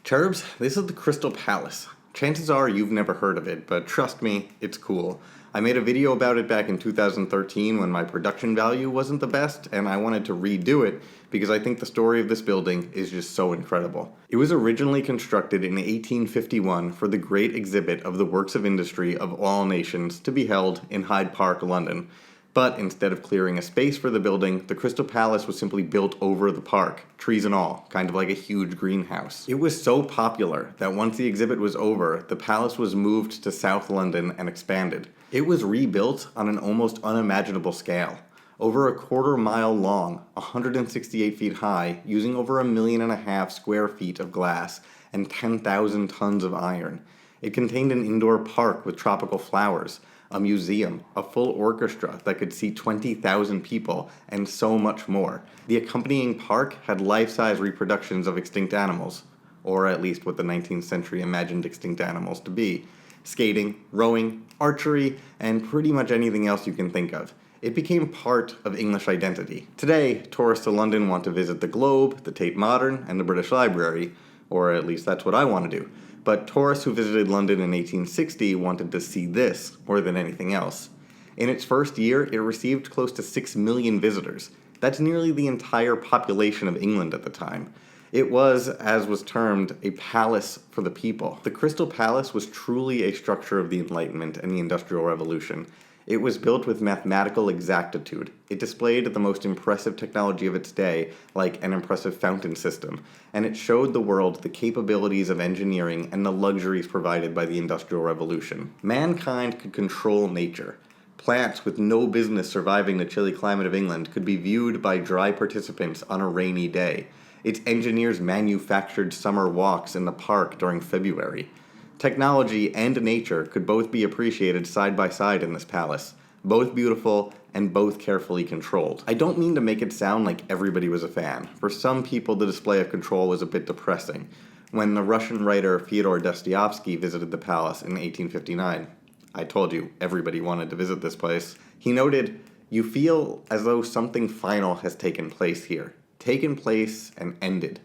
Cherubs, this is the Crystal Palace. Chances are you've never heard of it, but trust me, it's cool. I made a video about it back in 2013 when my production value wasn't the best, and I wanted to redo it because I think the story of this building is just so incredible. It was originally constructed in 1851 for the great exhibit of the works of industry of all nations to be held in Hyde Park, London. But instead of clearing a space for the building, the Crystal Palace was simply built over the park, trees and all, kind of like a huge greenhouse. It was so popular that once the exhibit was over, the palace was moved to South London and expanded. It was rebuilt on an almost unimaginable scale. Over a quarter-mile long, 168 feet high, using over 1.5 million square feet of glass and 10,000 tons of iron. It contained an indoor park with tropical flowers, a museum, a full orchestra that could seat 20,000 people, and so much more. The accompanying park had life-size reproductions of extinct animals, or at least what the 19th century imagined extinct animals to be. Skating, rowing, archery, and pretty much anything else you can think of. It became part of English identity. Today, tourists to London want to visit the Globe, the Tate Modern, and the British Library, or at least that's what I want to do. But tourists who visited London in 1860 wanted to see this more than anything else. In its first year, it received close to 6 million visitors. That's nearly the entire population of England at the time. It was, as was termed, a palace for the people. The Crystal Palace was truly a structure of the Enlightenment and the Industrial Revolution. It was built with mathematical exactitude. It displayed the most impressive technology of its day, like an impressive fountain system, and it showed the world the capabilities of engineering and the luxuries provided by the Industrial Revolution. Mankind could control nature. Plants with no business surviving the chilly climate of England could be viewed by dry participants on a rainy day. Its engineers manufactured summer walks in the park during February. Technology and nature could both be appreciated side by side in this palace, both beautiful and both carefully controlled. I don't mean to make it sound like everybody was a fan. For some people, the display of control was a bit depressing. When the Russian writer Fyodor Dostoevsky visited the palace in 1859, I told you, everybody wanted to visit this place, he noted, "You feel as though something final has taken place here, taken place and ended."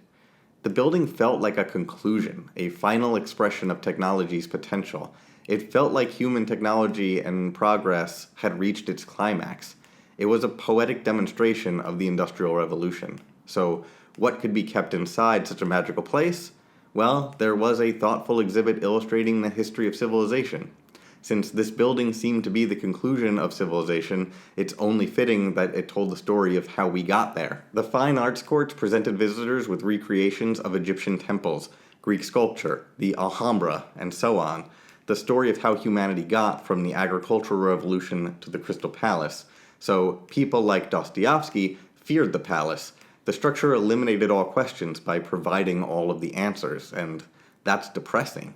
The building felt like a conclusion, a final expression of technology's potential. It felt like human technology and progress had reached its climax. It was a poetic demonstration of the Industrial Revolution. So, what could be kept inside such a magical place? Well, there was a thoughtful exhibit illustrating the history of civilization. Since this building seemed to be the conclusion of civilization, it's only fitting that it told the story of how we got there. The Fine Arts Courts presented visitors with recreations of Egyptian temples, Greek sculpture, the Alhambra, and so on. The story of how humanity got from the agricultural revolution to the Crystal Palace. So people like Dostoevsky feared the palace. The structure eliminated all questions by providing all of the answers, and that's depressing.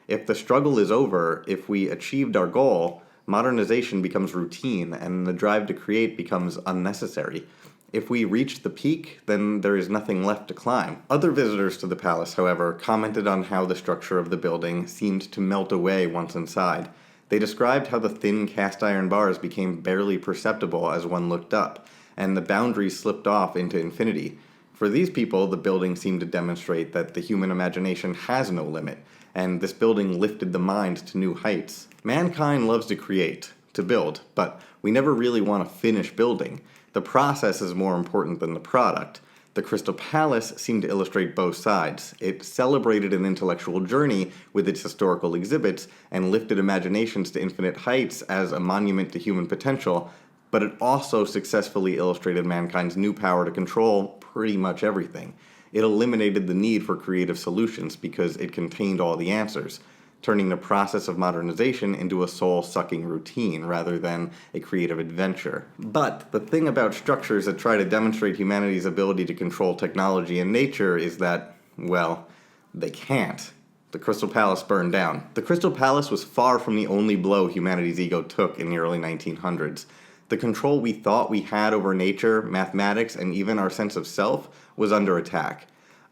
If the struggle is over, if we achieved our goal, modernization becomes routine and the drive to create becomes unnecessary. If we reach the peak, then there is nothing left to climb. Other visitors to the palace, however, commented on how the structure of the building seemed to melt away once inside. They described how the thin cast iron bars became barely perceptible as one looked up, and the boundaries slipped off into infinity. For these people, the building seemed to demonstrate that the human imagination has no limit, and this building lifted the mind to new heights. Mankind loves to create, to build, but we never really want to finish building. The process is more important than the product. The Crystal Palace seemed to illustrate both sides. It celebrated an intellectual journey with its historical exhibits and lifted imaginations to infinite heights as a monument to human potential, but it also successfully illustrated mankind's new power to control pretty much everything. It eliminated the need for creative solutions because it contained all the answers, turning the process of modernization into a soul-sucking routine rather than a creative adventure. But the thing about structures that try to demonstrate humanity's ability to control technology and nature is that, well, they can't. The Crystal Palace burned down. The Crystal Palace was far from the only blow humanity's ego took in the early 1900s. The control we thought we had over nature, mathematics, and even our sense of self was under attack.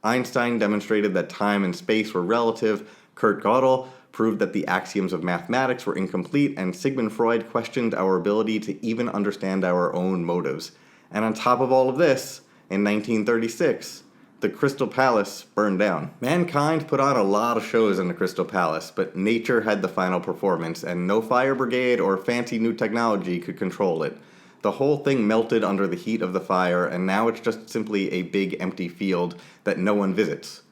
Einstein demonstrated that time and space were relative, Kurt Gödel proved that the axioms of mathematics were incomplete, and Sigmund Freud questioned our ability to even understand our own motives. And on top of all of this, in 1936, the Crystal Palace burned down. Mankind put on a lot of shows in the Crystal Palace, but nature had the final performance, and no fire brigade or fancy new technology could control it. The whole thing melted under the heat of the fire, and now it's just simply a big empty field that no one visits.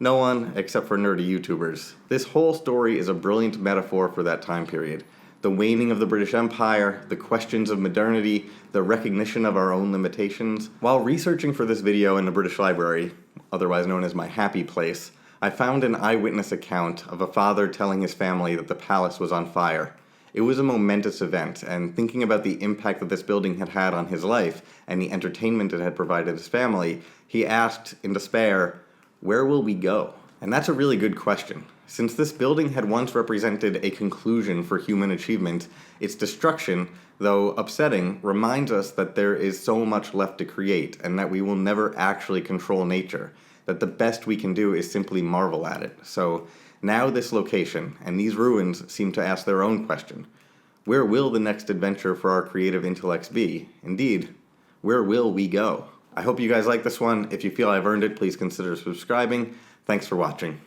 No one, except for nerdy YouTubers. This whole story is a brilliant metaphor for that time period. The waning of the British Empire, the questions of modernity, the recognition of our own limitations. While researching for this video in the British Library, otherwise known as my happy place, I found an eyewitness account of a father telling his family that the palace was on fire. It was a momentous event, and thinking about the impact that this building had had on his life and the entertainment it had provided his family, he asked, in despair, "Where will we go?" And that's a really good question. Since this building had once represented a conclusion for human achievement, its destruction, though upsetting, reminds us that there is so much left to create and that we will never actually control nature, that the best we can do is simply marvel at it. So now this location and these ruins seem to ask their own question. Where will the next adventure for our creative intellects be? Indeed, where will we go? I hope you guys like this one. If you feel I've earned it, please consider subscribing. Thanks for watching.